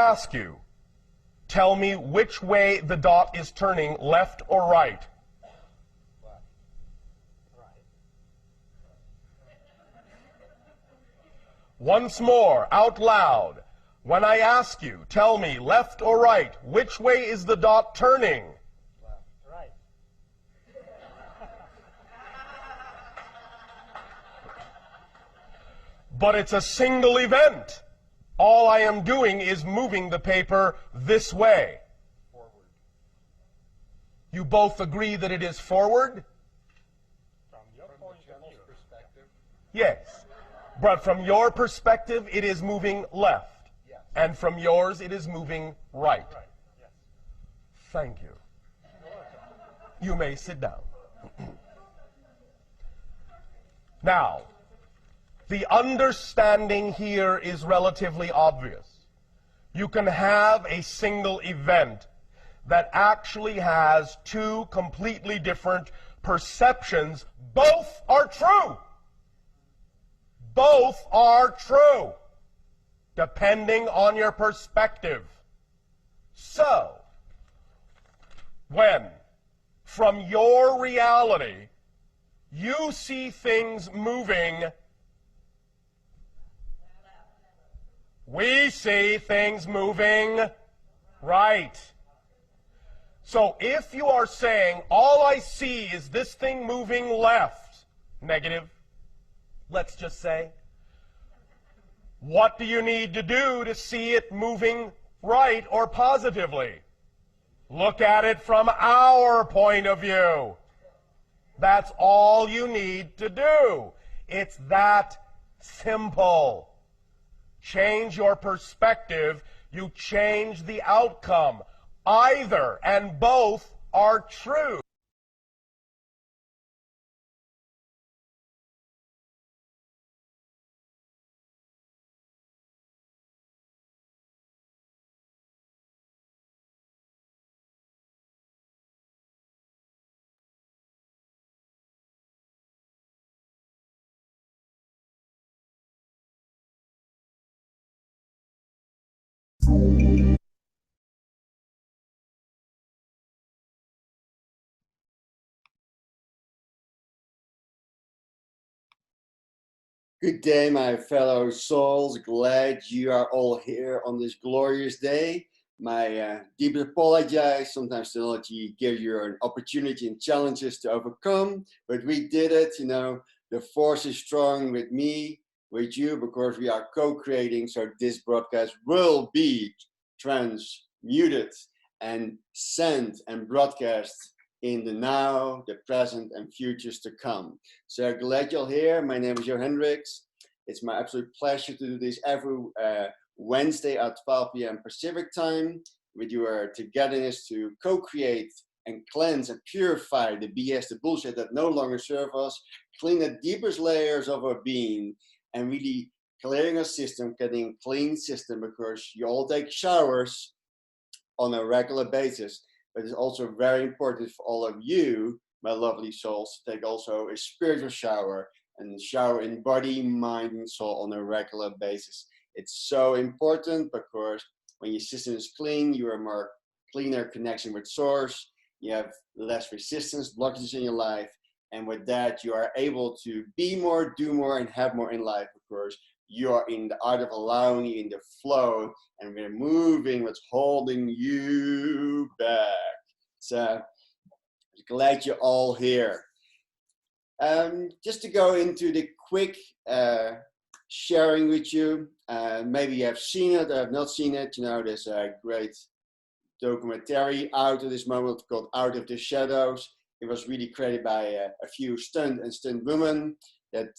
ask you, tell me which way the dot is turning, left or right? Left. Right. Once more, out loud. When I ask you, tell me, left or right, which way is the dot turning? Left. Right. But it's a single event. All I am doing is moving the paper this way. Forward. You both agree that it is forward? From your point of view. Perspective. Yes. But from your perspective, it is moving left. Yes. And from yours, it is moving right. Right. Yes. Thank you. You may sit down. Now, the understanding here is relatively obvious. You can have a single event that actually has two completely different perceptions. Both are true. Both are true, depending on your perspective. So, when, from your reality, you see things moving, we see things moving right. So if you are saying, all I see is this thing moving left, negative, let's just say, what do you need to do to see it moving right or positively? Look at it from our point of view. That's all you need to do. It's that simple. Change your perspective, you change the outcome. Either and both are true. Good day, my fellow souls. Glad you are all here on this glorious day. My deepest apologize. Sometimes technology gives you an opportunity and challenges to overcome, but we did it. You know, the force is strong with me, with you, because we are co-creating. So this broadcast will be transmuted and sent and broadcast in the now, the present, and futures to come. So glad you're here. My name is Jo Hendricks. It's my absolute pleasure to do this every Wednesday at 12 p.m. Pacific time with your togetherness to co-create and cleanse and purify the BS, the bullshit that no longer serve us, clean the deepest layers of our being, and really clearing our system, getting a clean system, because you all take showers on a regular basis. But it's also very important for all of you, my lovely souls, to take also a spiritual shower and shower in body, mind, and soul on a regular basis. It's so important because when your system is clean, you are more cleaner connection with source, you have less resistance, blockages in your life, and with that you are able to be more, do more, and have more in life, because you are in the art of allowing, you in the flow, and we're moving what's holding you back. So glad you're all here. Just to go into the quick sharing with you, maybe you have seen it or have not seen it. You know, there's a great documentary out at this moment called Out of the Shadows. It was really created by a few stunt women that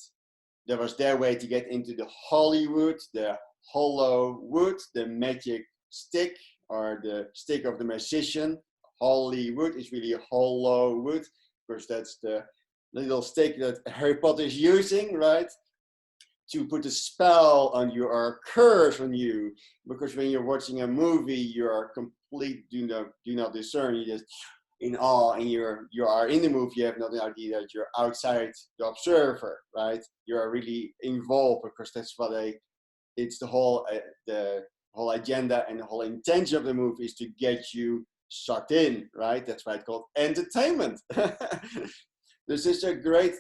was their way to get into the Hollywood, the hollow wood, the magic stick, or the stick of the magician. Hollywood is really a hollow wood, because that's the little stick that Harry Potter is using, right? To put a spell on you or a curse on you. Because when you're watching a movie, you are complete, do not discern, you just in awe, and you are in the movie, you have not the idea that you're outside the observer, right? You are really involved, because that's what it's the whole, the whole agenda and the whole intention of the movie is to get you sucked in, right? That's why it's called entertainment. There's just a great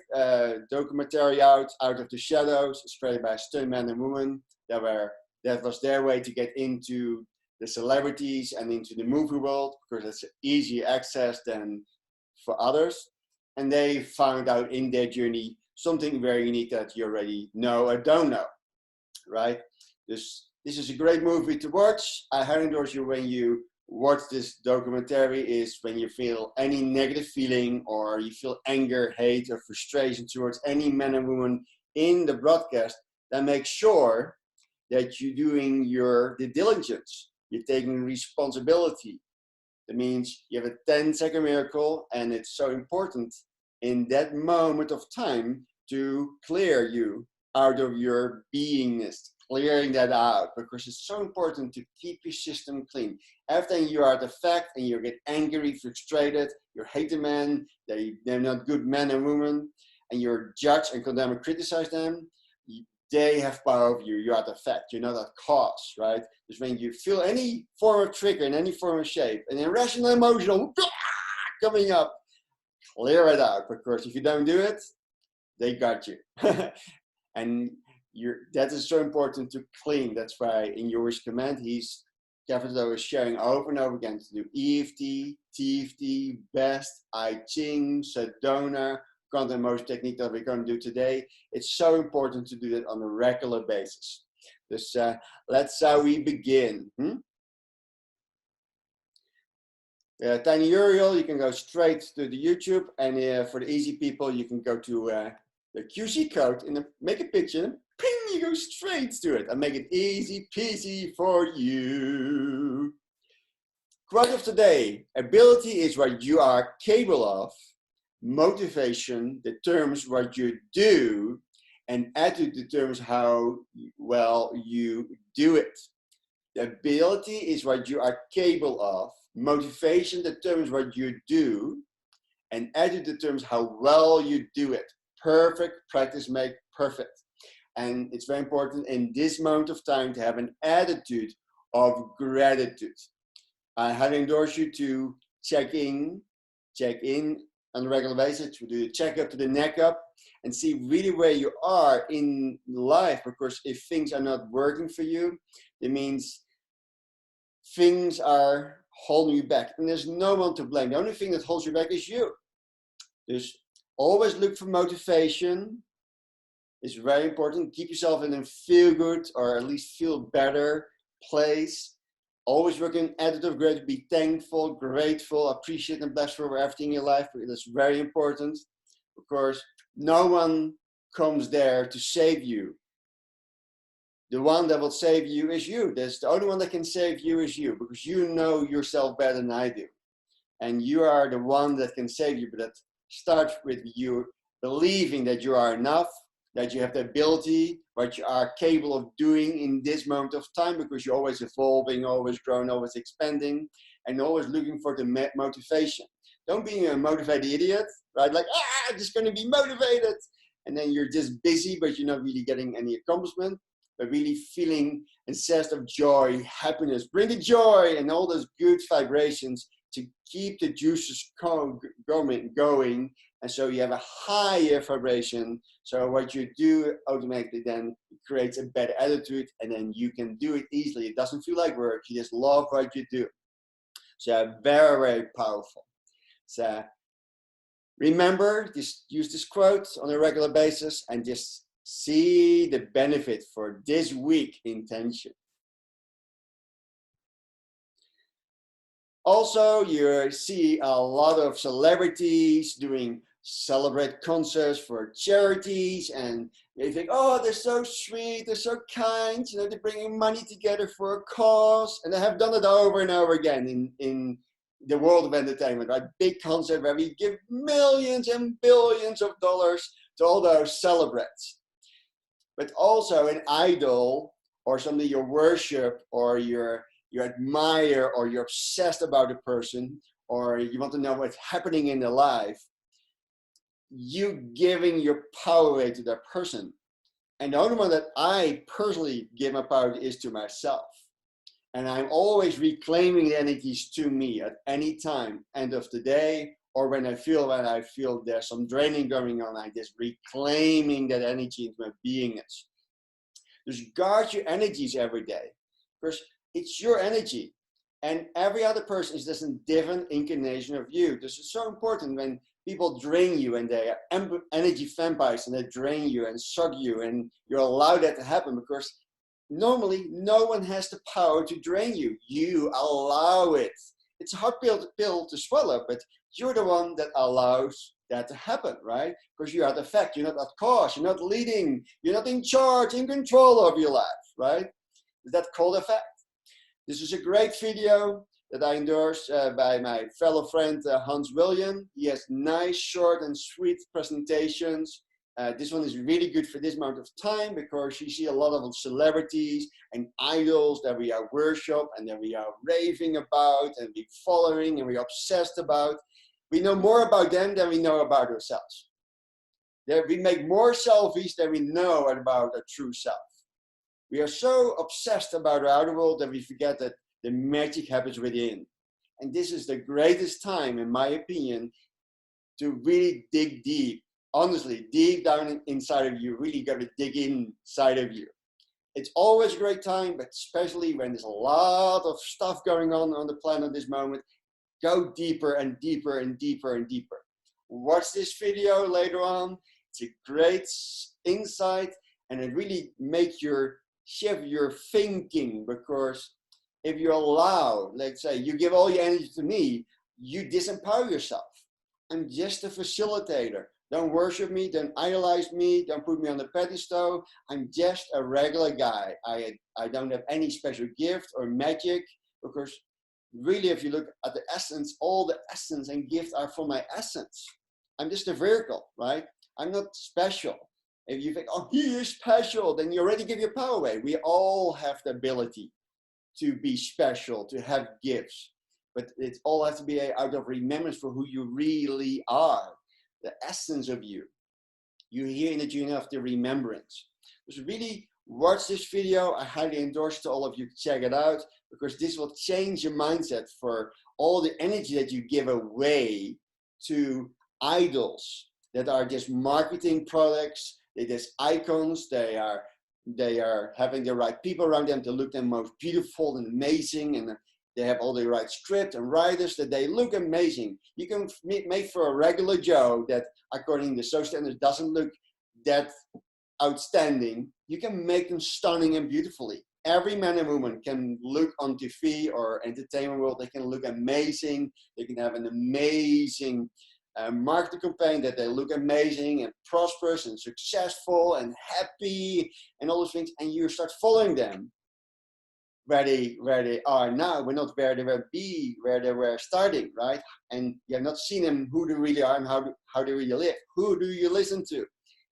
documentary out of the shadows, spread by stuntmen and women that was their way to get into the celebrities and into the movie world, because it's easier access than for others. And they found out in their journey something very unique that you already know or don't know, right? This is a great movie to watch. I highly endorse you when you watch this documentary. Is when you feel any negative feeling or you feel anger, hate, or frustration towards any man and woman in the broadcast, then make sure that you're doing your due diligence. You're taking responsibility. That means you have a 10-second miracle, and it's so important in that moment of time to clear you out of your beingness, clearing that out, because it's so important to keep your system clean. After you are the fact and you get angry, frustrated, you hate the men, they're not good men and women, and you judge and condemn and criticize them, they have power over you. You are the fact, you're not a cause, right? Because when you feel any form of trigger in any form of shape, an irrational emotional coming up, clear it out, because if you don't do it, they got you. And that is so important to clean. That's why in your command, Kevin is sharing over and over again to do EFT, TFT, BEST, I Ching, Sedona, content motion technique that we're going to do today. It's so important to do that on a regular basis. Dus let's how we begin. Tiny URL, you can go straight to the YouTube, and for the easy people, you can go to the QC code and make a picture, and ping, you go straight to it and make it easy peasy for you. Quote of the day: ability is what you are capable of. Motivation determines what you do, and attitude determines how well you do it. The ability is what you are capable of. Motivation determines what you do, and attitude determines how well you do it. Perfect practice make perfect. And it's very important in this moment of time to have an attitude of gratitude. I highly endorse you to check in on a regular basis, to do a checkup to the neck up and see really where you are in life. Because if things are not working for you, it means things are holding you back, and there's no one to blame. The only thing that holds you back is you. Dus always look for motivation. It's very important. Keep yourself in a feel good, or at least feel better place. Always work in attitude of gratitude. Be thankful, grateful, appreciate and blessed for everything in your life. That's very important. Of course, no one comes there to save you. The one that will save you is you. That's the only one that can save you is you, because you know yourself better than I do. And you are the one that can save you, but that starts with you believing that you are enough, that you have the ability, what you are capable of doing in this moment of time, because you're always evolving, always growing, always expanding, and always looking for the motivation. Don't be a motivated idiot, right? Like, I'm just going to be motivated. And then you're just busy, but you're not really getting any accomplishment, but really feeling a sense of joy, happiness. Bring the joy and all those good vibrations to keep the juices going. And so you have a higher vibration. So what you do automatically then creates a better attitude, and then you can do it easily. It doesn't feel like work. You just love what you do. So very, very powerful. So remember, just use this quote on a regular basis and just see the benefit for this week intention. Also, you see a lot of celebrities doing celebrate concerts for charities, and they think, oh, they're so sweet, they're so kind, you know, they're bringing money together for a cause. And they have done it over and over again in the world of entertainment, right? Big concert where we give millions and billions of dollars to all those celebrants. But also an idol, or something you worship, or you admire, or you're obsessed about a person, or you want to know what's happening in their life, you giving your power away to that person. And the only one that I personally give my power to is to myself. And I'm always reclaiming the energies to me at any time, end of the day, or when I feel there's some draining going on, I just reclaiming that energy into my beingness. Just guard your energies every day, because it's your energy. And every other person is just a different incarnation of you. This is so important when people drain you and they are energy vampires and they drain you and suck you, and you allow that to happen, because normally no one has the power to drain you. You allow it. It's a hard pill to swallow, but you're the one that allows that to happen, right? Because you are the fact, you're not at cause, you're not leading, you're not in charge, in control of your life, right? Is that called a fact? This is a great video that I endorsed by my fellow friend Hans William. He has nice, short and sweet presentations. This one is really good for this amount of time, because you see a lot of celebrities and idols that we are worship and that we are raving about and we following and we're obsessed about. We know more about them than we know about ourselves. We make more selfies than we know about our true self. We are so obsessed about our outer world that we forget that the magic happens within. And this is the greatest time, in my opinion, to really dig deep. Honestly, deep down inside of you, really got to dig inside of you. It's always a great time, but especially when there's a lot of stuff going on the planet at this moment, go deeper and deeper and deeper and deeper. Watch this video later on. It's a great insight, and it really makes your shift your thinking, because if you allow, let's say, you give all your energy to me, you disempower yourself. I'm just a facilitator. Don't worship me, don't idolize me, don't put me on the pedestal. I'm just a regular guy. I don't have any special gift or magic, because really, if you look at the essence, all the essence and gifts are from my essence. I'm just a vehicle, right? I'm not special. If you think, oh, he is special, then you already give your power away. We all have the ability to be special, to have gifts. But it all has to be out of remembrance for who you really are, the essence of you. You're here in the journey of the remembrance. So really watch this video. I highly endorse to all of you to check it out, because this will change your mindset for all the energy that you give away to idols that are just marketing products. They're just icons. They are having the right people around them to look the most beautiful and amazing, and they have all the right script and writers that they look amazing. You can make for a regular Joe that, according to social standards, doesn't look that outstanding. You can make them stunning and beautifully. Every man and woman can look on TV or entertainment world. They can look amazing. They can have an amazing marketing campaign that they look amazing and prosperous and successful and happy and all those things. And you start following them where they are now, but not where they where they were starting, right? And you have not seen them, who they really are and how they really live. Who do you listen to?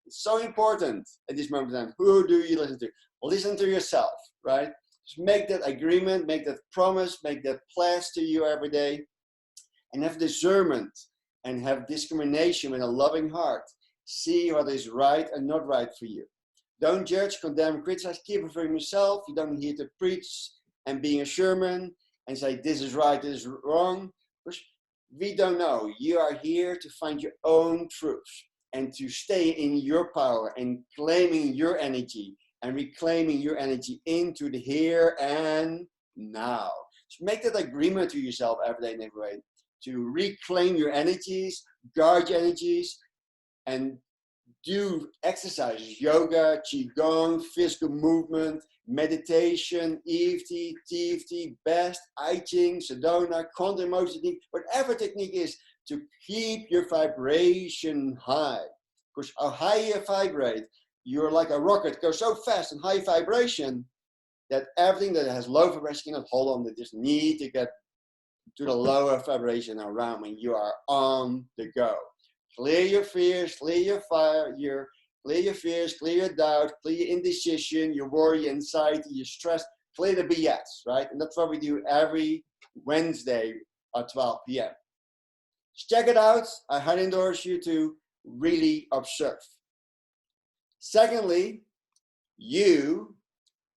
It's so important at this moment in time. Who do you listen to? Listen to yourself, right? Just make that agreement, make that promise, make that pledge to you every day, and have discernment and have discrimination with a loving heart. See what is right and not right for you. Don't judge, condemn, criticize. Keep it for yourself. You don't here to preach and being a Sherman and say this is right, this is wrong. Because we don't know. You are here to find your own truth and to stay in your power and claiming your energy and reclaiming your energy into the here and now. So make that agreement to yourself every day and every way to reclaim your energies, guard your energies, and do exercises, yoga, qigong, physical movement, meditation, EFT, TFT, best, I Ching, Sedona, quantum motion technique, whatever technique is to keep your vibration high. Because how high you vibrate, you're like a rocket, goes so fast and high vibration that everything that has low vibration cannot hold on. They just need to get to the lower vibration around when you are on the go. Clear your fears, clear your fire, clear your fears, clear your doubt, clear your indecision, your worry, your anxiety, your stress, clear the BS, right? And that's what we do every Wednesday at 12 p.m. Check it out. I highly endorse you to really observe. Secondly, you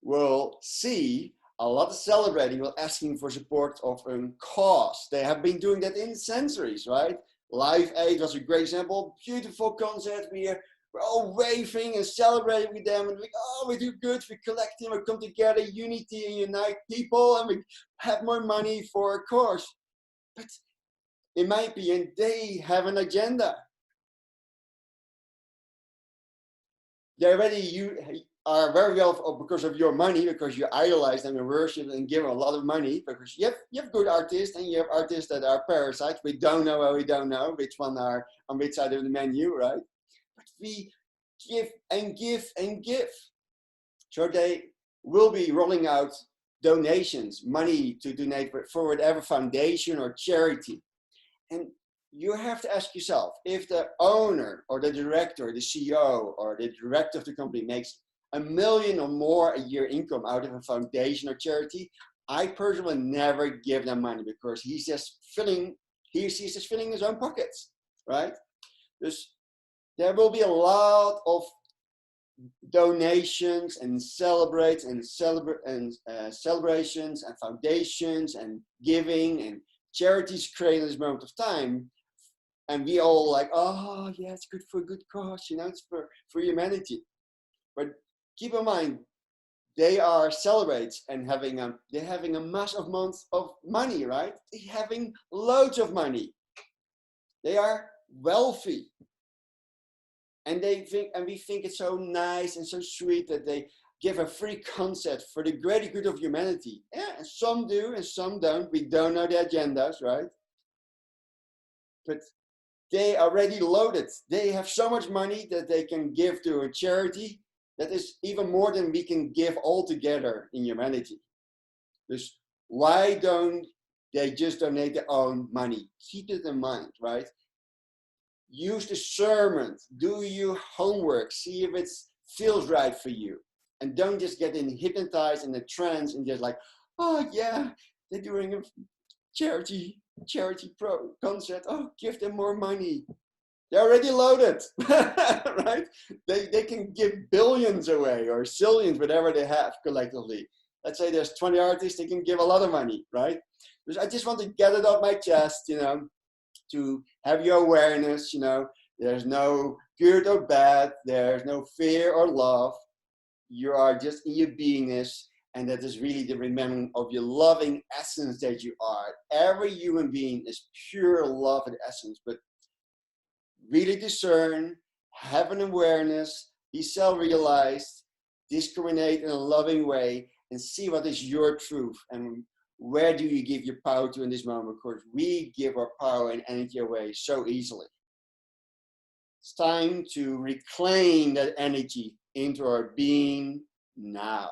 will see a lot of celebrating while asking for support of a cause. They have been doing that in centuries, right? Live Aid was a great example. Beautiful concert. We're all waving and celebrating with them. And like, oh, we do good. We collect them. We come together, unity and unite people. And we have more money for a cause. But in my opinion, they have an agenda. They already you are very well because of your money, because you idolize them and worship and give them a lot of money. Because you have good artists and you have artists that are parasites. We don't know which one are on which side of the menu, right? But we give and give and give. So they will be rolling out donations, money to donate for whatever foundation or charity. And you have to ask yourself, if the owner or the director, the CEO or the director of the company makes $1 million or more a year income out of a foundation or charity, I personally never give them money because he's just filling his own pockets, right? There will be a lot of donations and celebrations and foundations and giving and charities created this moment of time, and we all like, oh yeah, it's good for a good cause, it's for humanity. But keep in mind, they are celebrates and they're having a mass amount of money, right? They're having loads of money. They are wealthy. And we think it's so nice and so sweet that they give a free concert for the greater good of humanity. Yeah, and some do and some don't. We don't know the agendas, right? But they are already loaded. They have so much money that they can give to a charity that is even more than we can give all together in humanity. Dus why don't they just donate their own money? Keep it in mind, right? Use discernment. Do your homework. See if it feels right for you. And don't just get hypnotized in a trance and just like, oh yeah, they're doing a charity pro concert. Oh, give them more money. They're already loaded, right? They can give billions away or zillions, whatever they have collectively. Let's say there's 20 artists, they can give a lot of money, right? Because I just want to get it off my chest, to have your awareness, there's no good or bad, there's no fear or love. You are just in your beingness, and that is really the remembering of your loving essence that you are. Every human being is pure love and essence, but really discern, have an awareness, be self-realized, discriminate in a loving way, and see what is your truth and where do you give your power to in this moment? Because we give our power and energy away so easily. It's time to reclaim that energy into our being now.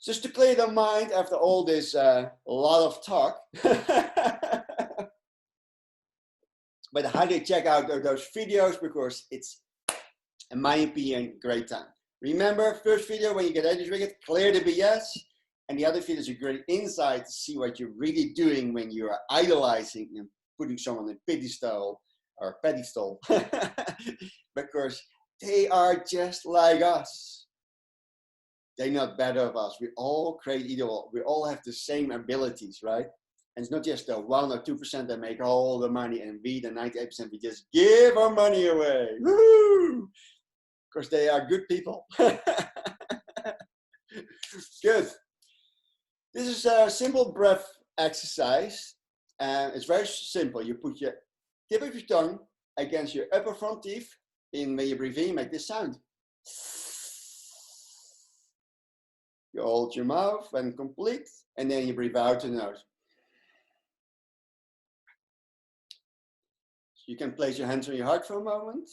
Just to clear the mind after all this lot of talk. But I highly check out those videos because it's, in my opinion, great time. Remember, first video, when you get educated, clear the BS. And the other video is a great insight to see what you're really doing when you are idolizing and putting someone in pedestal. Because they are just like us. They're not better of us. We all create equal. We all have the same abilities, right? And it's not just the 1 or 2% that make all the money, and we, the 98%, we just give our money away. Woo! Because they are good people. Good. This is a simple breath exercise, and it's very simple. You put your tip of your tongue against your upper front teeth, and when you breathe in, you make this sound. You hold your mouth when complete, and then you breathe out the nose. You can place your hands on your heart for a moment.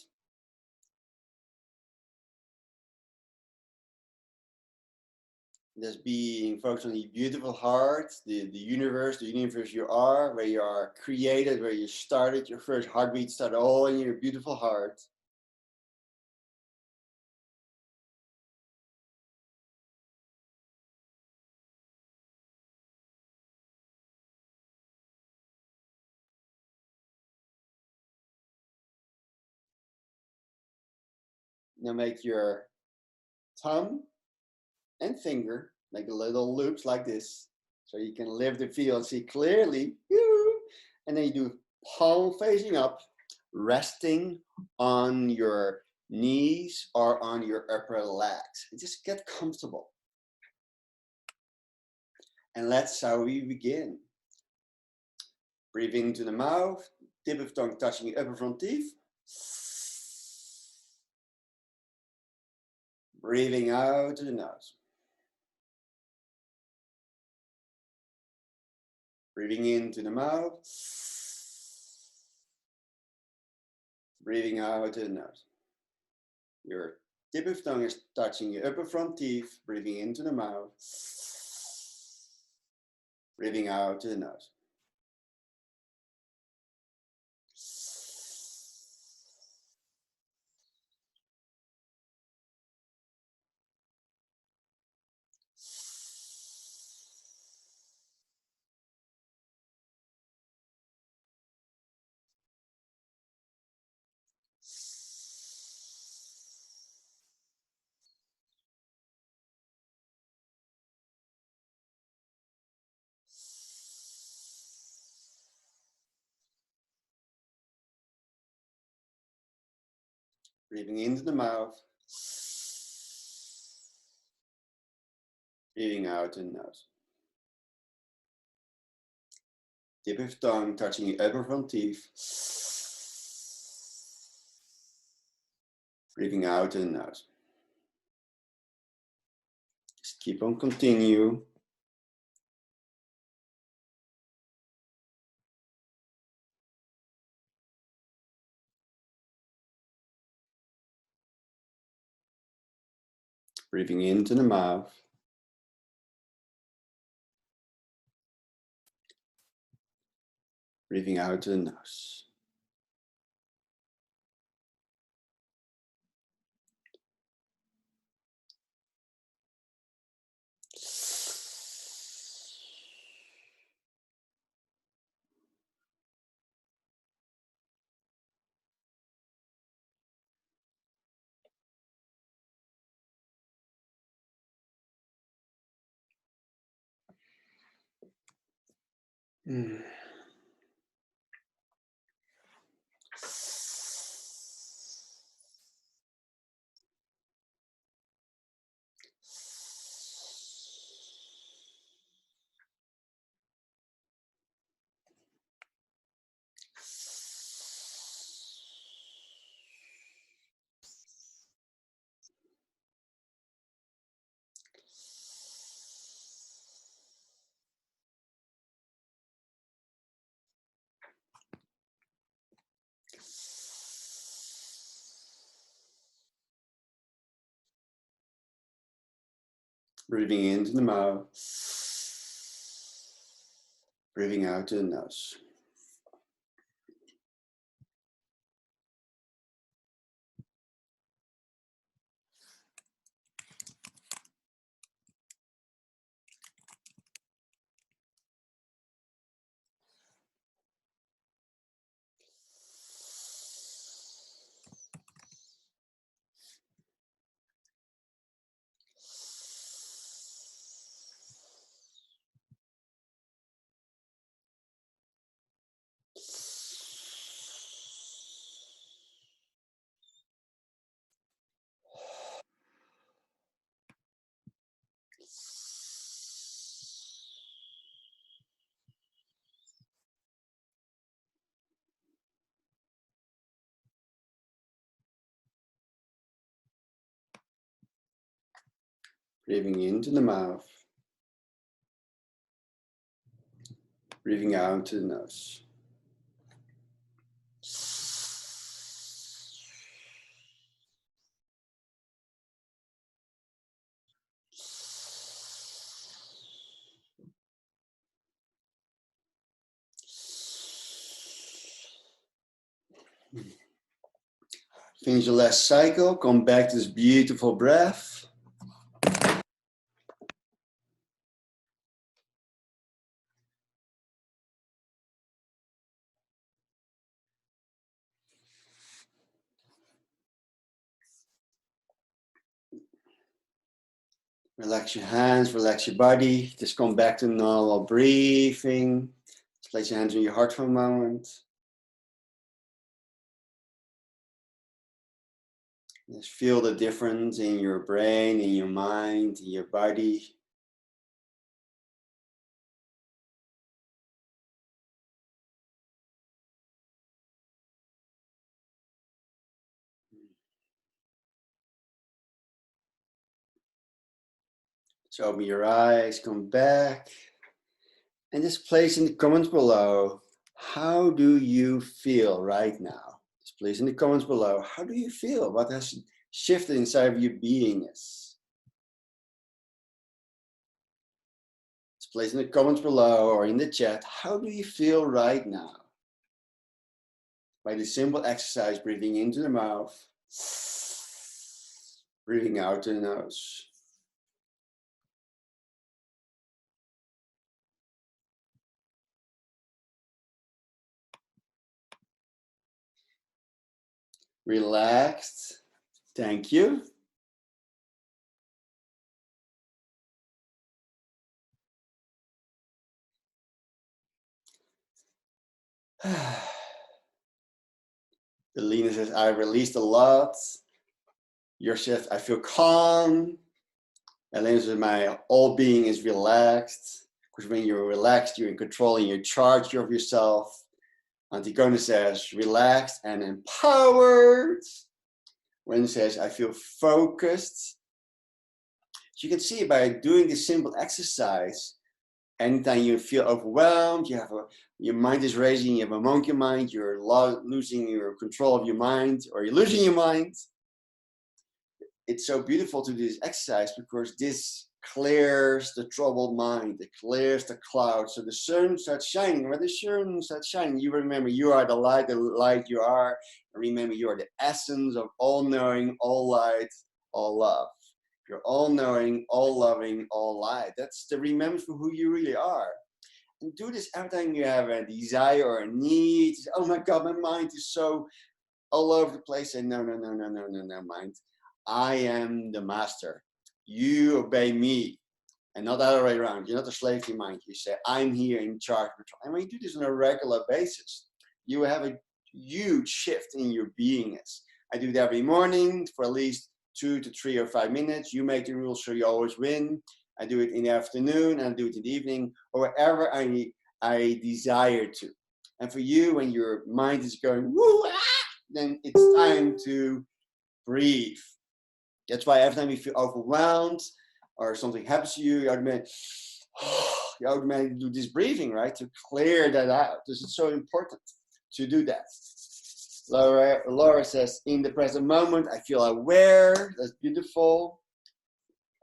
Just being focused on your beautiful heart, the universe you are, where you are created, where you started, your first heartbeat started all in your beautiful heart. Now make your thumb and finger, make a little loops like this. So you can lift the feel and see clearly. And then you do palm facing up, resting on your knees or on your upper legs. And just get comfortable. And that's how we begin. Breathing into the mouth, tip of tongue touching the upper front teeth. Breathing out to the nose. Breathing into the mouth. Breathing out to the nose. Your tip of tongue is touching your upper front teeth. Breathing into the mouth. Breathing out to the nose. Breathing into the mouth. Breathing out to the nose. Tip of tongue touching the upper front teeth. Breathing out to the nose. Just keep on continue. Breathing into the mouth. Breathing out to the nose. Breathing into the mouth. Breathing out to the nose. Breathing into the mouth. Breathing out to the nose. Finish the last cycle. Come back to this beautiful breath. Relax your hands, relax your body. Just come back to normal breathing. Just place your hands on your heart for a moment. Just feel the difference in your brain, in your mind, in your body. So open your eyes, come back, and just place in the comments below, how do you feel right now? Just place in the comments below, how do you feel? What has shifted inside of your beingness? Just place in the comments below or in the chat, how do you feel right now? By the simple exercise, breathing into the mouth, breathing out the nose. Relaxed. Thank you. Alina says, I released a lot. Your says, I feel calm. Elena says, my whole being is relaxed. Because when you're relaxed, you're in control and you're in charge of yourself. Antigone says, relaxed and empowered. Ren says, I feel focused. So you can see by doing this simple exercise, anytime you feel overwhelmed, your mind is racing, you have a monkey mind, you're losing your control of your mind, or you're losing your mind. It's so beautiful to do this exercise because this clears the troubled mind, it clears the clouds. So the sun starts shining. When the sun starts shining, you remember you are the light you are. And remember, you are the essence of all knowing, all light, all love. You're all knowing, all loving, all light. That's the remembrance for who you really are. And do this every time you have a desire or a need. Oh my God, my mind is so all over the place. And no, mind. I am the master. You obey me. And not the other way around. You're not a slave to your mind. You say, I'm here in charge. And when you do this on a regular basis, you have a huge shift in your beingness. I do it every morning for at least 2 to 3 or 5 minutes. You make the rules so you always win. I do it in the afternoon and I do it in the evening or wherever I desire to. And for you, when your mind is going, woo, then it's time to breathe. That's why every time you feel overwhelmed or something happens to you, you automatically do this breathing, right? To clear that out. This is so important to do that. Laura says, in the present moment, I feel aware. That's beautiful.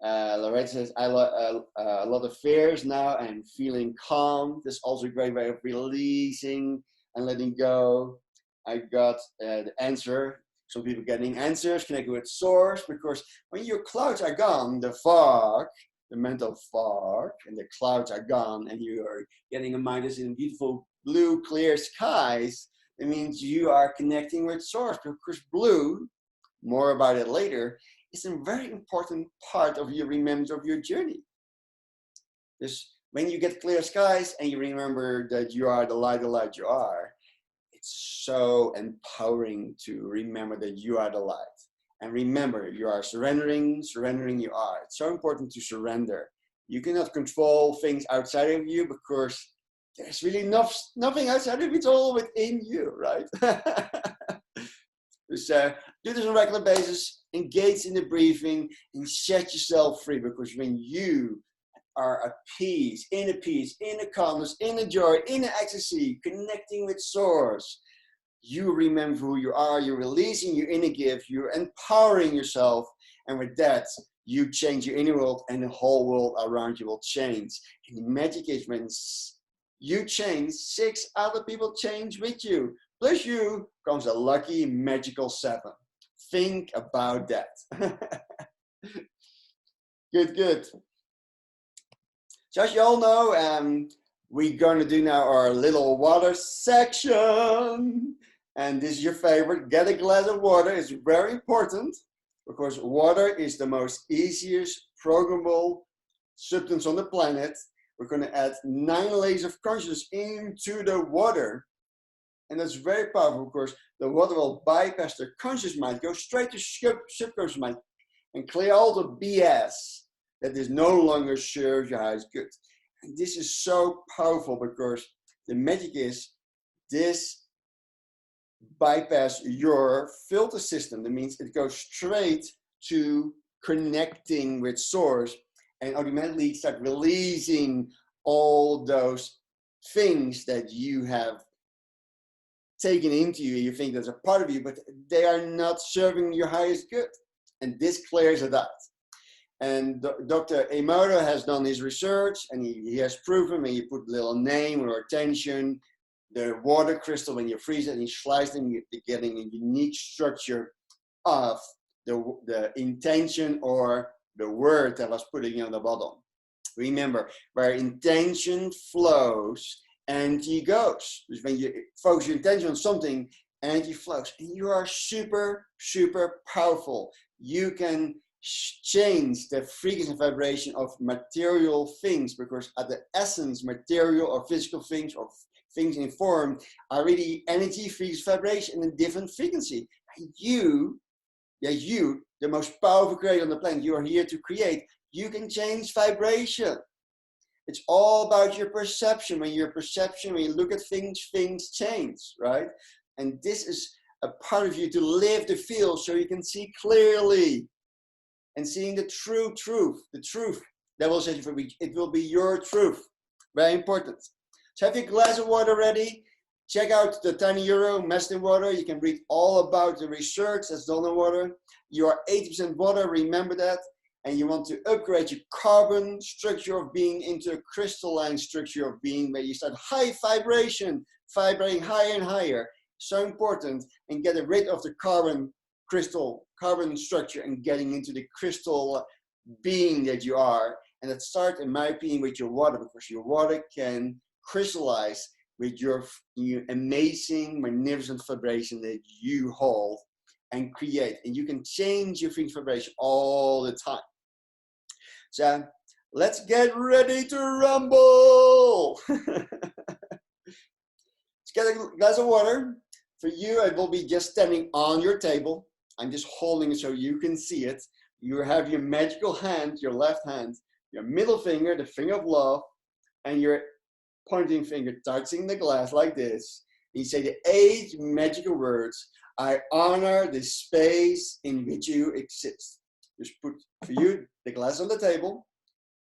Loretta says, I a lot of fears now and feeling calm. That's also a great way of releasing and letting go. I got the answer. Some people getting answers connected with source, because when your clouds are gone, the fog, the mental fog, and the clouds are gone, and you are getting a mind that's in beautiful blue, clear skies, it means you are connecting with source, because blue, more about it later, is a very important part of your remembrance of your journey. Because when you get clear skies and you remember that you are the light you are, it's so empowering to remember that you are the light. And remember, you are surrendering you are. It's so important to surrender. You cannot control things outside of you because there's really nothing outside of you, it's all within you, right? So do this on a regular basis, engage in the breathing, and set yourself free, because when you are at peace, in a calmness, in a joy, in an ecstasy, connecting with source, you remember who you are, you're releasing your inner gift, you're empowering yourself, and with that, you change your inner world and the whole world around you will change. And the magic is when you change, 6 other people change with you. Plus you comes a lucky magical 7. Think about that. Good. So as you all know, we're going to do now our little water section. And this is your favorite. Get a glass of water. It's very important because water is the most easiest programmable substance on the planet. We're going to add 9 layers of consciousness into the water. And that's very powerful, of course. The water will bypass the conscious mind, go straight to subconscious mind, and clear all the BS that is no longer serves your highest good. And this is so powerful because the magic is this bypass your filter system. That means it goes straight to connecting with source and automatically start releasing all those things that you have taken into you. You think that's a part of you, but they are not serving your highest good. And this clears it out. And Dr. Beymer has done his research, and he has proven when you put a little name or attention, the water crystal, when you freeze it and you slice them, you're getting a unique structure of the intention or the word that was putting on the bottom. Remember, where intention flows, energy goes. So when you focus your attention on something, energy flows. And you are super, super powerful. You can change the frequency and vibration of material things, because at the essence, material or physical things or things in form are really energy, frequency, vibration in a different frequency. And you, the most powerful creator on the planet, you are here to create. You can change vibration. It's all about your perception. When you look at things, things change, right? And this is a part of you to live the field so you can see clearly. And seeing the true truth, the truth that will set you free. It will be your truth. Very important. So have your glass of water ready. Check out the Tiny Euro Master Water. You can read all about the research that's done on water. You are 80% water, remember that. And you want to upgrade your carbon structure of being into a crystalline structure of being, where you start high vibration, vibrating higher and higher. So important. And get rid of the carbon structure and getting into the crystal being that you are. And that starts, in my opinion, with your water, because your water can crystallize with your amazing, magnificent vibration that you hold and create. And you can change your frequency vibration all the time. So let's get ready to rumble. Let's get a glass of water. For you, it will be just standing on your table. I'm just holding it so you can see it. You have your magical hand, your left hand, your middle finger, the finger of love, and your pointing finger touching the glass like this. You say the 8 magical words. I honor the space in which you exist. Just put, for you, the glass on the table.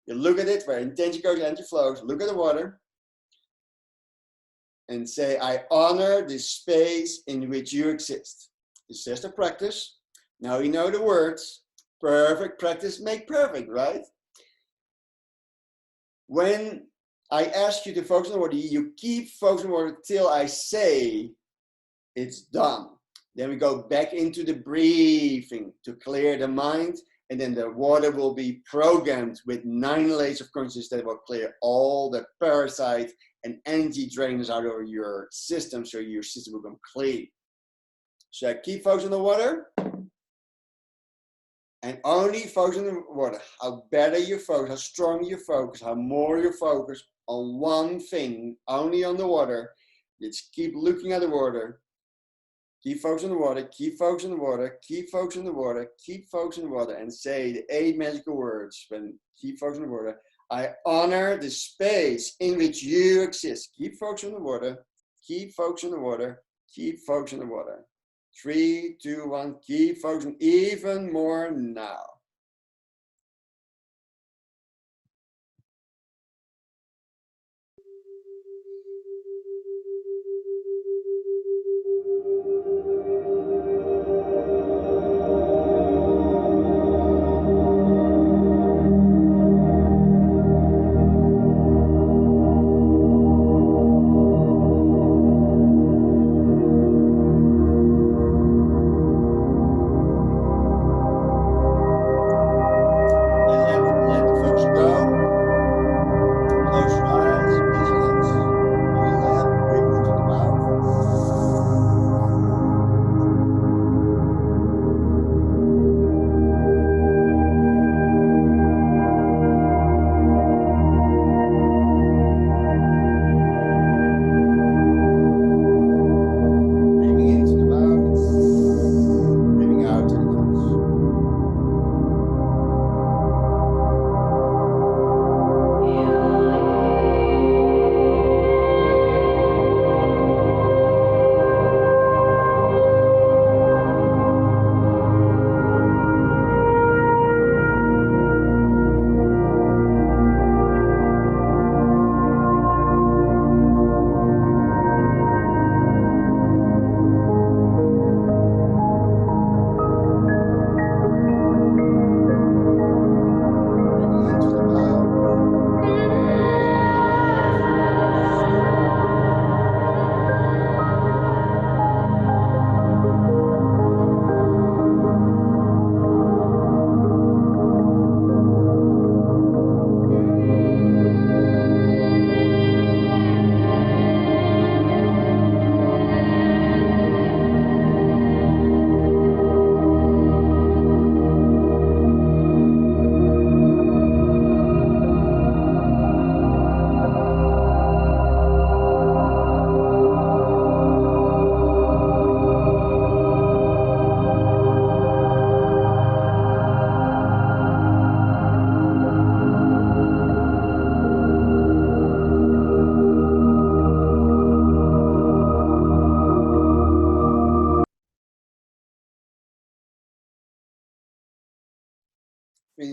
You look at it, where intention goes, energy flows. Look at the water. And say, I honor the space in which you exist. It's just a practice. Now you know the words. Perfect practice make perfect, right? When I ask you to focus on the water, you keep focusing on the water till I say it's done. Then we go back into the breathing to clear the mind. And then the water will be programmed with 9 layers of consciousness that will clear all the parasite and energy drains out of your system, so your system will become clean. So keep focusing on the water. And only focus on the water. How better you focus, how stronger you focus, how more you focus on one thing, only on the water. Just keep looking at the water. Keep focusing on the water, keep focusing on the water, keep focusing on the water, keep focusing on the water, and say the 8 magical words when keep focusing on the water. I honor the space in which you exist. Keep focusing on the water, keep focusing on the water, keep focusing on the water. 3, 2, 1, keep focusing even more now.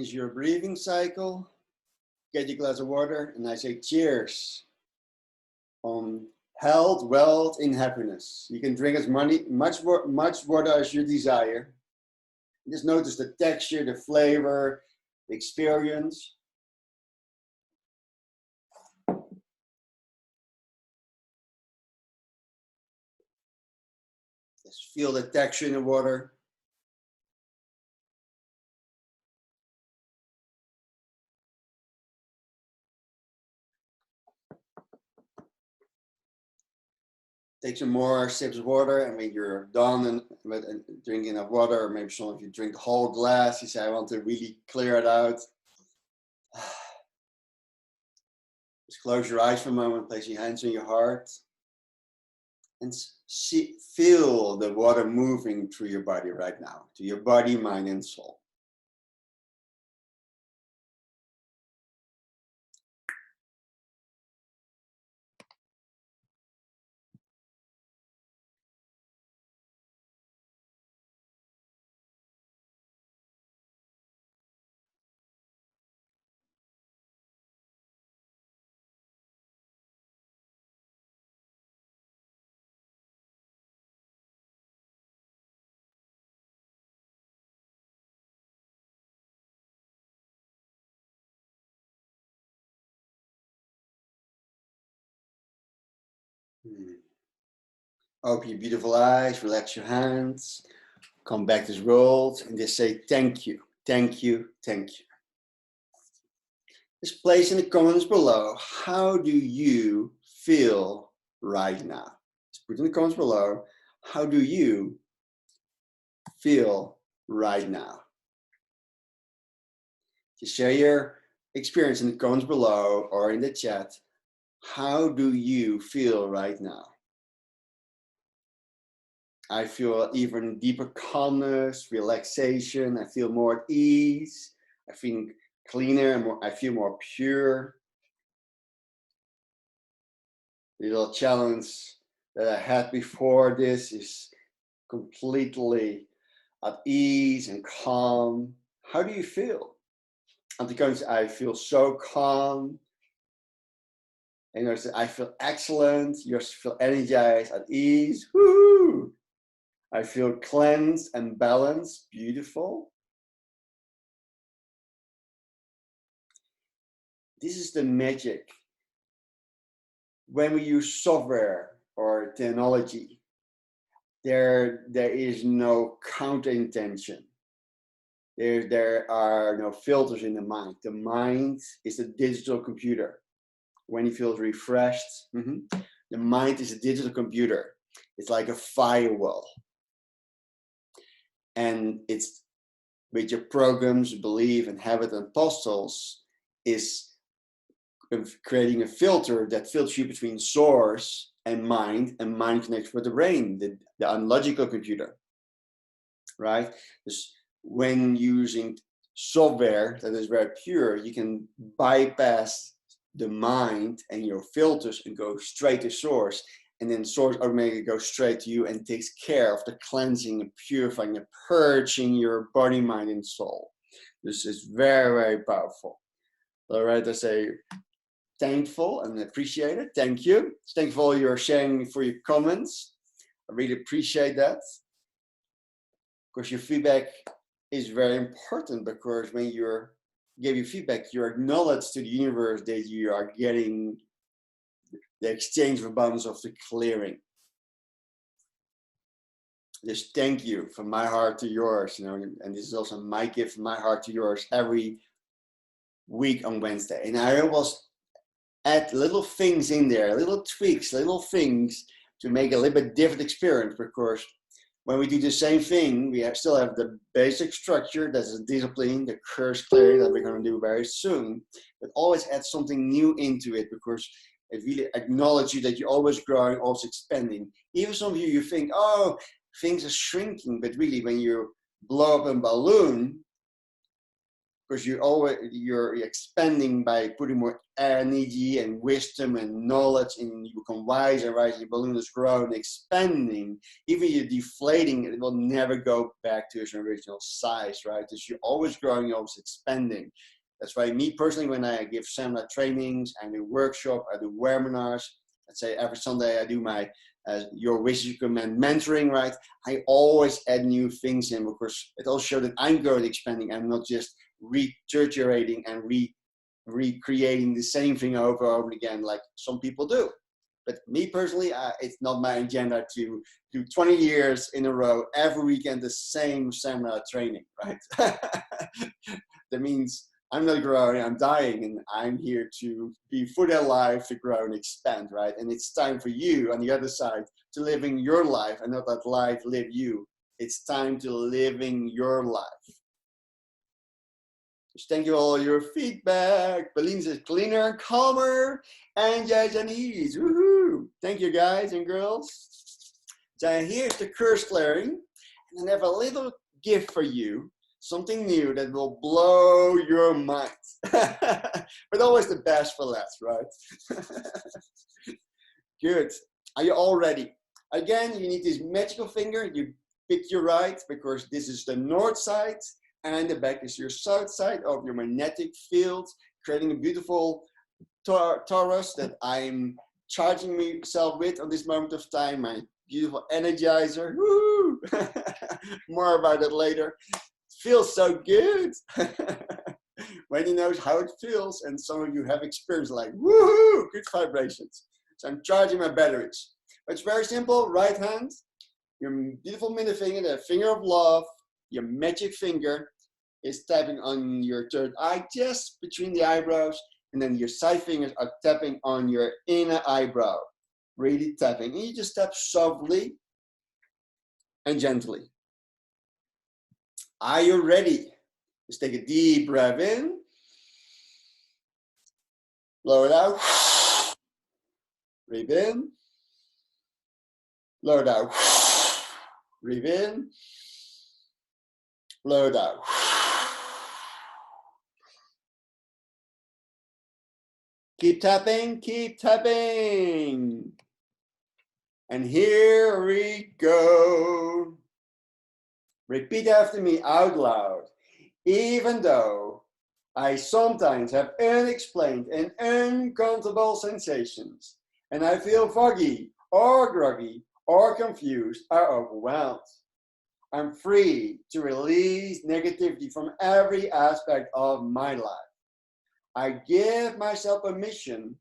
is your breathing cycle. Get your glass of water, and I say cheers on health, wealth, and happiness. You can drink as much water as you desire. Just notice the texture, the flavor, the experience. Just feel the texture in the water. Take some more sips of water, and when you're done with drinking enough water, or maybe some of you drink the whole glass, you say, I want to really clear it out. Just close your eyes for a moment, place your hands on your heart, and feel the water moving through your body right now, to your body, mind, and soul. Open your beautiful eyes, relax your hands, come back to this world, and just say thank you, thank you, thank you. Just place in the comments below, how do you feel right now? Just put in the comments below, how do you feel right now? Just share your experience in the comments below or in the chat. How do you feel right now? I feel even deeper calmness, relaxation. I feel more at ease. I feel cleaner and I feel more pure. The little challenge that I had before this is completely at ease and calm. How do you feel? And I feel so calm. And I feel excellent. You feel energized, at ease. Woo! I feel cleansed and balanced. Beautiful. This is the magic. When we use software or technology, there is no counter intention. There are no filters in the mind. The mind is a digital computer. When you feel refreshed, the mind is a digital computer. It's like a firewall. And it's with your programs, belief, and habit and apostles is creating a filter that filters you between source and mind connects with the brain, the unlogical computer, right? Because when using software that is very pure, you can bypass the mind and your filters and go straight to source, and then source automatically goes straight to you and takes care of the cleansing and purifying and purging your body, mind, and soul. This is very, very powerful. All right, I say thankful and appreciate it. Thank you. Thank you for all your sharing, for your comments. I really appreciate that. Of course, your feedback is very important, because when you give your feedback, you acknowledge to the universe that you are getting the exchange of abundance of the clearing. Just thank you from my heart to yours, and this is also my gift from my heart to yours every week on Wednesday. And I always add little things in there, little tweaks, little things to make a little bit different experience, because when we do the same thing, we still have the basic structure, that's a discipline, the curse clearing that we're going to do very soon, but always add something new into it, because it really acknowledges you that you're always growing, always expanding. Even some of you think, oh, things are shrinking, but really when you blow up a balloon, because you're expanding by putting more energy and wisdom and knowledge, and you become wiser, right? Your balloon is growing, expanding. Even you're deflating, it will never go back to its original size, right? Because you're always growing, you're always expanding. That's why me personally, when I give seminar trainings, I do workshop, I do webinars. Let's say every Sunday I do my Your Wishes You Command mentoring, right? I always add new things in because it also shows that I'm growing, expanding. I'm not just regurgitating and recreating the same thing over and over again like some people do. But me personally, it's not my agenda to do 20 years in a row, every weekend, the same seminar training, right? That means I'm not growing, I'm dying, and I'm here to be fully alive, to grow and expand, right? And it's time for you on the other side to living your life and not that life live you. It's time to living your life. So thank you all your feedback. Pauline says cleaner, calmer, and Janice. Woohoo! Thank you guys and girls. So here's the curse clearing, and I have a little gift for you. Something new that will blow your mind. But always the best for last, right? Good. Are you all ready? Again, you need this magical finger. You pick your right because this is the north side and the back is your south side of your magnetic field, creating a beautiful torus that I'm charging myself with on this moment of time. My beautiful energizer. Woo! More about it later. Feels so good when you know how it feels, and some of you have experienced like woohoo, good vibrations. So I'm charging my batteries. It's very simple. Right hand, your beautiful middle finger, the finger of love, your magic finger is tapping on your third eye, just between the eyebrows, and then your side fingers are tapping on your inner eyebrow, really tapping. And you just tap softly and gently. Are you ready? Let's take a deep breath in. Blow it out. Breathe in. Blow it out. Breathe in. Blow it out. Keep tapping, keep tapping. And here we go. Repeat after me out loud. Even though I sometimes have unexplained and uncomfortable sensations, and I feel foggy or groggy or confused or overwhelmed, I'm free to release negativity from every aspect of my life. I give myself permission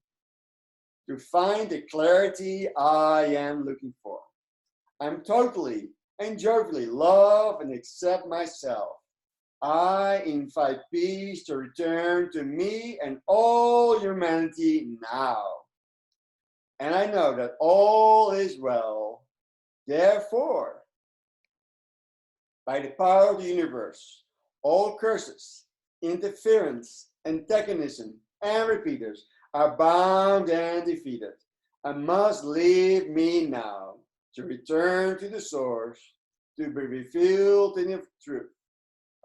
to find the clarity I am looking for. I'm totally and joyfully love and accept myself. I invite peace to return to me and all humanity now. And I know that all is well. Therefore, by the power of the universe, all curses, interference, antagonism, and repeaters are bound and defeated and must leave me now to return to the source, to be revealed in the truth,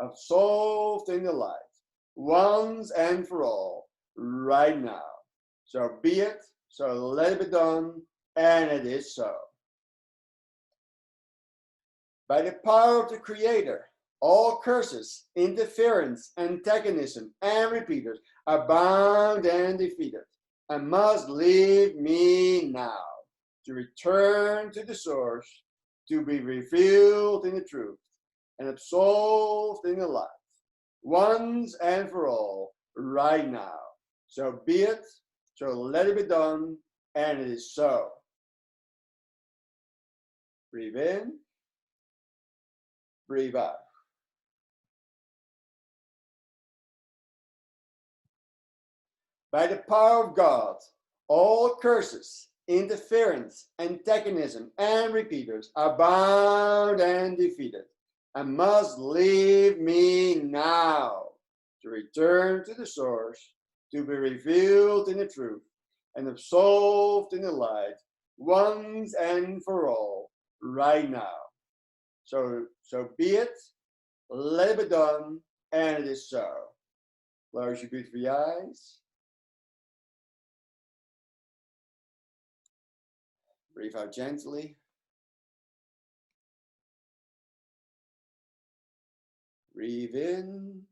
absolved in the light, once and for all, right now. So be it, so let it be done, and it is so. By the power of the Creator, all curses, interference, antagonism, and repeaters are bound and defeated and must leave me now to return to the source, to be revealed in the truth and absolved in the light, once and for all, right now. So be it, so let it be done, and it is so. Breathe in, breathe out. By the power of God, all curses, interference, antagonism, and repeaters are bound and defeated and must leave me now to return to the source, to be revealed in the truth and absolved in the light, once and for all, right now. So be it, let it be done, and it is so. Close your beautiful eyes. Breathe out gently. Breathe in.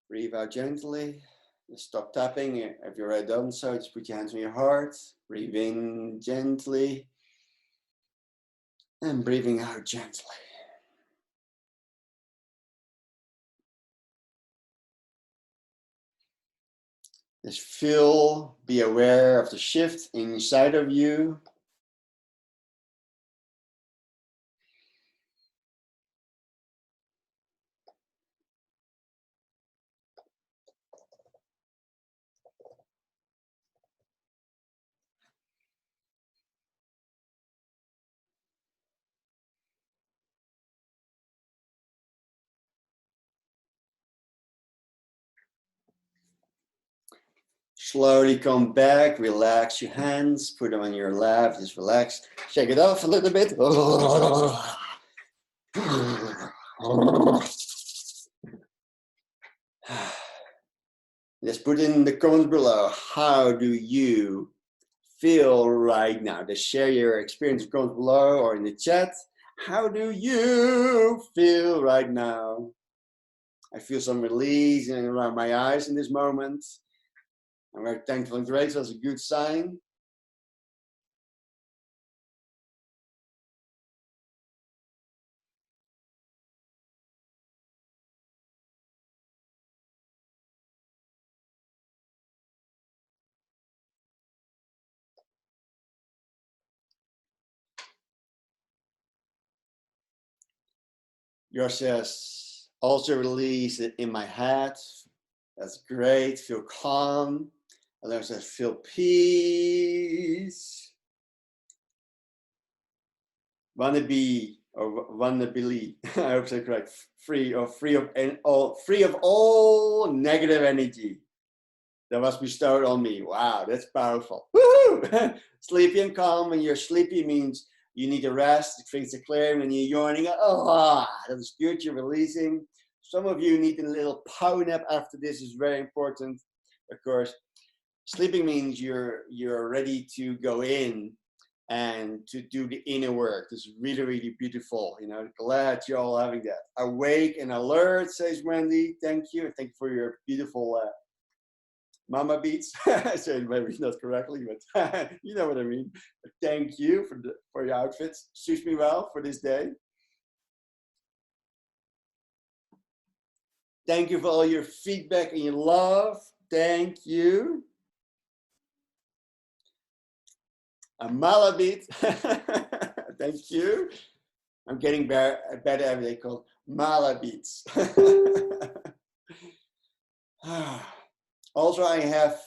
Breathe out gently. Just stop tapping. If you're already done so, just put your hands on your heart. Breathe in gently. And breathing out gently. Just feel, be aware of the shift inside of you. Slowly come back, relax your hands, put them on your lap, just relax. Shake it off a little bit. Just put in the comments below, how do you feel right now? Just share your experience in the comments below or in the chat. How do you feel right now? I feel some release in around my eyes in this moment. I'm very thankful and grateful. That's a good sign. Yours says, also release it in my head. That's great. Feel calm. Others says, feel peace. Wanna be or wanna believe. I hope that's correct. Free of all negative energy that was bestowed on me. Wow, that's powerful. Woohoo! Sleepy and calm. When you're sleepy means you need to rest, things are clear. When you're yawning, oh, that is good. You're releasing. Some of you need a little power nap after this. Is very important. Of course, sleeping means you're ready to go in and to do the inner work. It's really, really beautiful. You know, glad you're all having that. Awake and alert, says Wendy. Thank you. Thank you for your beautiful mama beats. I said maybe not correctly, but you know what I mean. But thank you for your outfits. Suits me well for this day. Thank you for all your feedback and your love. Thank you. A Malabit. Thank you. I'm getting better every day, called Malabits. Also, I have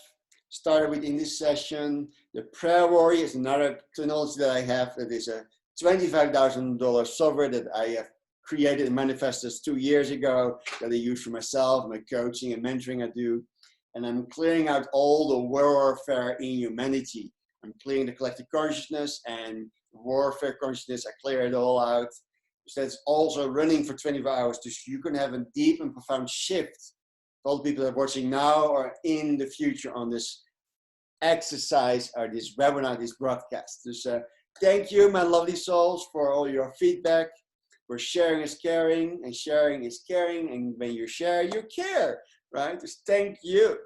started within this session, the Prayer Warrior is another technology that I have. That is a $25,000 software that I have created and manifested 2 years ago that I use for myself, my coaching and mentoring I do. And I'm clearing out all the warfare in humanity. I'm clearing the collective consciousness and warfare consciousness. I clear it all out. So that's also running for 24 hours. So you can have a deep and profound shift. All the people that are watching now or in the future on this exercise or this webinar, this broadcast. So thank you, my lovely souls, for all your feedback. For sharing is caring and sharing is caring. And when you share, you care, right? Just thank you.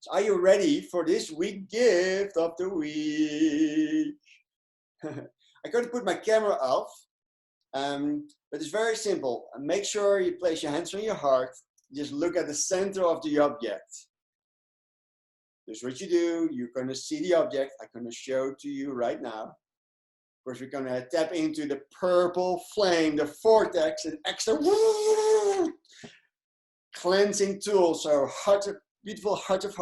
So are you ready for this week gift of the week? I got to put my camera off, but it's very simple. Make sure you place your hands on your heart. Just look at the center of the object. That's what you do. You're going to see the object. I'm going to show to you right now. Of course, we're going to tap into the purple flame, the vortex, an extra cleansing tool. So beautiful heart of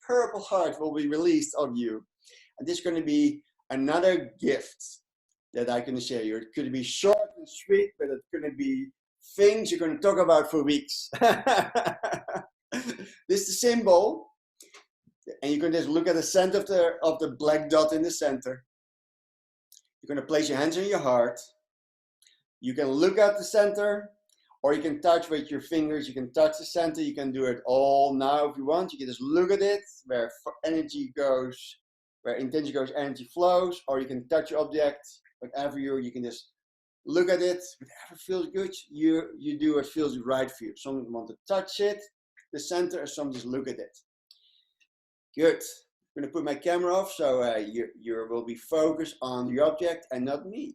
purple heart will be released of you. And this is going to be another gift that I can share you. It could be short and sweet, but it's going to be things you're going to talk about for weeks. This is the symbol. And you can just look at the center of the black dot in the center. You're going to place your hands on your heart. You can look at the center, or you can touch with your fingers, you can touch the center, you can do it all now if you want. You can just look at it, where energy goes, where intention goes, energy flows, or you can touch your object, whatever you can just look at it, whatever feels good, you do what feels right for you. Some want to touch it, the center, or some just look at it. Good. I'm going to put my camera off so you will be focused on the object and not me.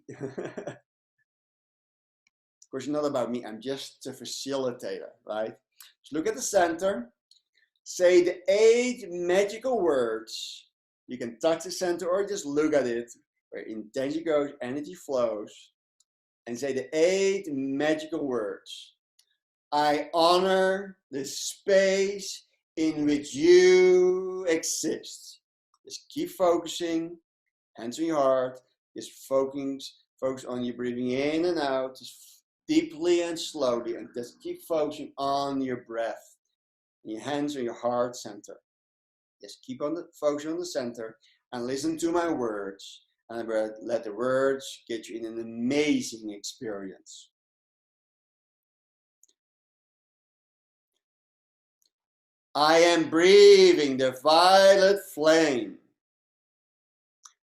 Of course, not about me. I'm just a facilitator, right? So look at the center. Say the 8 magical words. You can touch the center or just look at it. Where intention goes, energy flows. And say the 8 magical words. I honor the space in which you exist. Just keep focusing. Hands on your heart. Just focus on your breathing in and out. Just deeply and slowly, and just keep focusing on your breath. And your hands on your heart center. Just keep on focusing on the center and listen to my words, and let the words get you in an amazing experience. I am breathing the violet flame,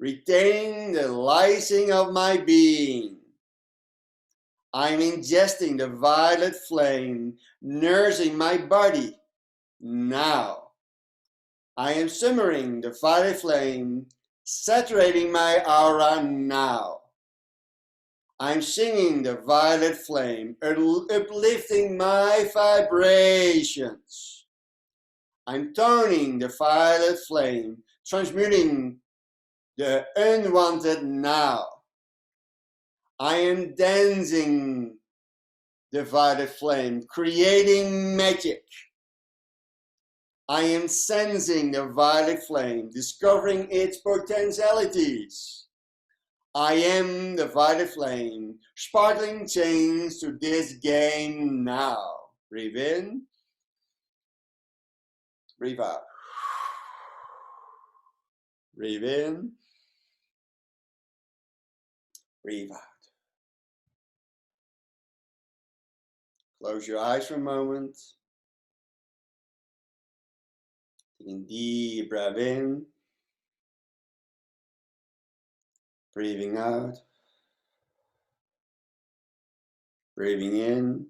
retaining the lysing of my being. I'm ingesting the violet flame, nourishing my body now. I am simmering the violet flame, saturating my aura now. I'm singing the violet flame, uplifting my vibrations. I'm toning the violet flame, transmuting the unwanted now. I am dancing the violet flame, creating magic. I am sensing the violet flame, discovering its potentialities. I am the violet flame, sparkling change to this game now. Breathe in, breathe out. Breathe in, breathe out. Close your eyes for a moment. Taking deep breath in. Breathing out. Breathing in.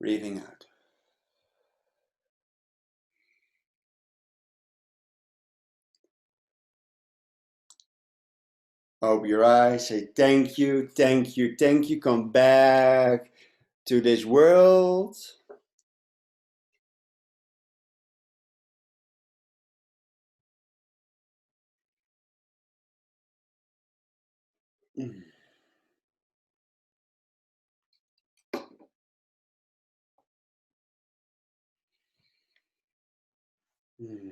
Breathing out. Open your eyes, say thank you, thank you, thank you. Come back to this world. Mm. Mm.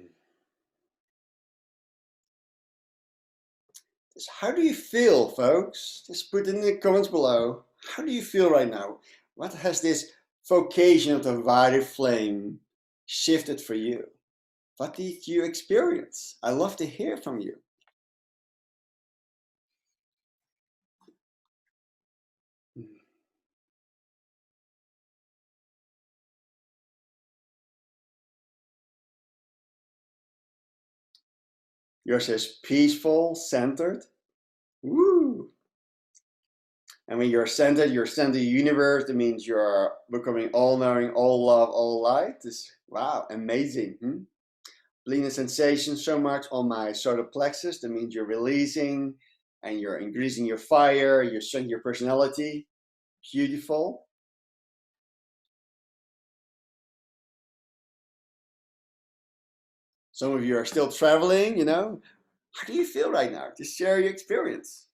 How do you feel, folks? Just put it in the comments below. How do you feel right now? What has this vocation of the violet flame shifted for you? What did you experience? I love to hear from you. Yours is peaceful, centered. Woo! And when you're centered the universe. That means you're becoming all-knowing, all love, all light. Wow, amazing. Feeling the sensation so much on my solar plexus. That means you're releasing and you're increasing your fire, you're strengthening your personality. Beautiful. Some of you are still traveling, you know. How do you feel right now? Just share your experience.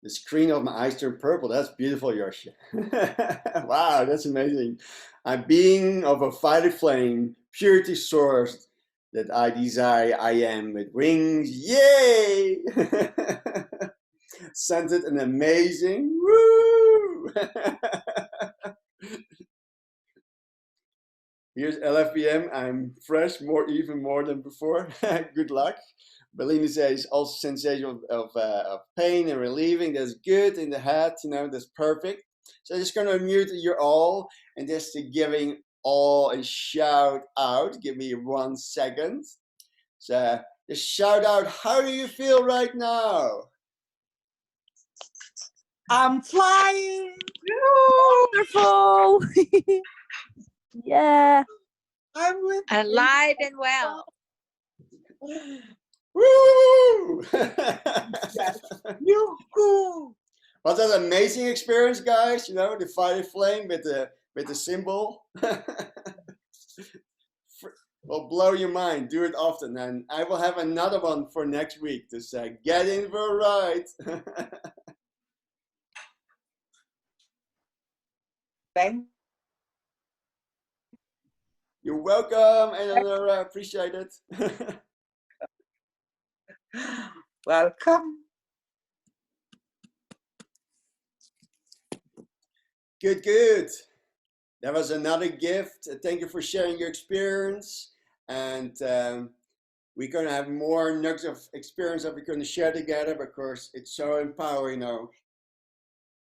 The screen of my eyes turned purple. That's beautiful, Yoshi. Wow, that's amazing. I'm being of a violet flame, purity source, that I desire I am with wings. Yay! Scented and amazing. Woo! Here's LFPM. I'm fresh, even more than before. Good luck. Bellini says also sensation of pain and relieving. That's good in the head. That's perfect. So I'm just gonna mute you all and just giving all a shout out. Give me 1 second. So just shout out. How do you feel right now? I'm flying. Wonderful. Yeah. I'm with Alive and well. Woo! you. Cool. Was that an amazing experience, guys? The fire flame with the symbol. Will blow your mind. Do it often, and I will have another one for next week to say, get in for a ride. Thank You're welcome, and I appreciate it. Welcome. Good, good. That was another gift. Thank you for sharing your experience. And we're going to have more nuggets of experience that we're going to share together because it's so empowering,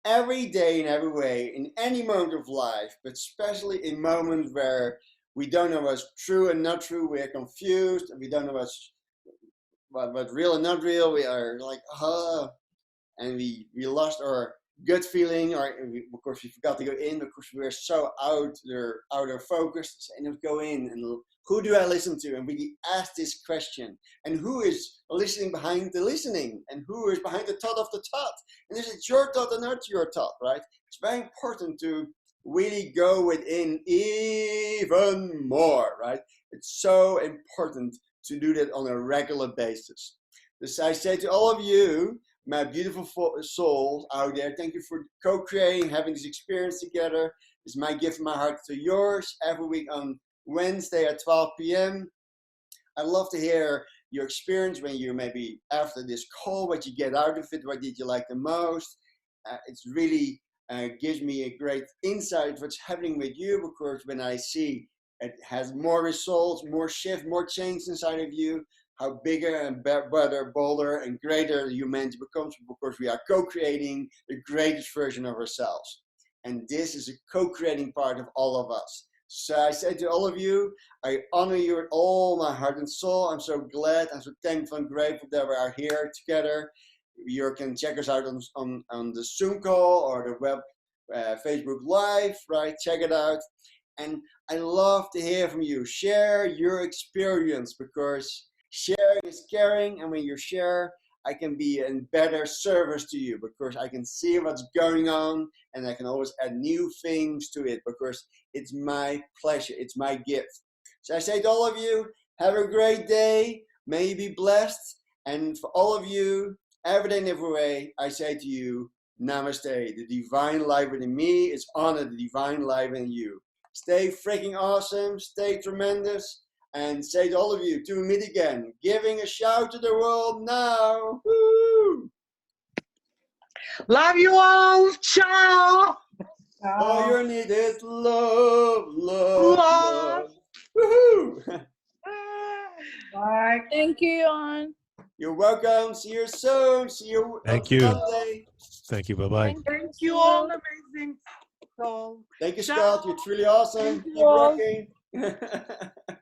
every day in every way, in any moment of life, but especially in moments where we don't know what's true and not true, we're confused, and we don't know what's real and not real, we are like, and we lost our gut feeling, or of course we forgot to go in because we were so out of focus, and we go in and who do I listen to? And we ask this question, and who is listening behind the listening, and who is behind the thought of the thought, and is it your thought or not your thought, right? It's very important to really go within even more, right? It's so important to do that on a regular basis. So I say to all of you, my beautiful souls out there, thank you for co-creating, having this experience together. It's my gift from my heart to yours every week on Wednesday at 12 p.m. I'd love to hear your experience when you maybe after this call, what you get out of it, what did you like the most. It's really gives me a great insight what's happening with you, because when I see it has more results, more shift, more change inside of you, how bigger and better, bolder and greater humanity becomes, because we are co-creating the greatest version of ourselves. And this is a co-creating part of all of us. So I say to all of you, I honor you with all my heart and soul. I'm so glad, I'm so thankful and grateful that we are here together. You can check us out on the Zoom call or the web Facebook Live, right? Check it out. And I love to hear from you. Share your experience, because sharing is caring, and when you share, I can be a better service to you, because I can see what's going on and I can always add new things to it, because it's my pleasure, it's my gift. So I say to all of you, have a great day, may you be blessed, and for all of you, every day and every way, I say to you, namaste. The divine life within me is honored, the divine life in you. Stay freaking awesome, stay tremendous, and say to all of you, to meet again, giving a shout to the world now. Woo! Love you all. Ciao. All you need is love, love, love. Woohoo! Bye. Thank you, Jan. You're welcome. See you soon. See you Thank on you. Sunday. Thank you. Bye-bye. Thank you all. Amazing. So, Thank you, ciao. Scott. You're truly awesome. Thank you Keep all. rocking.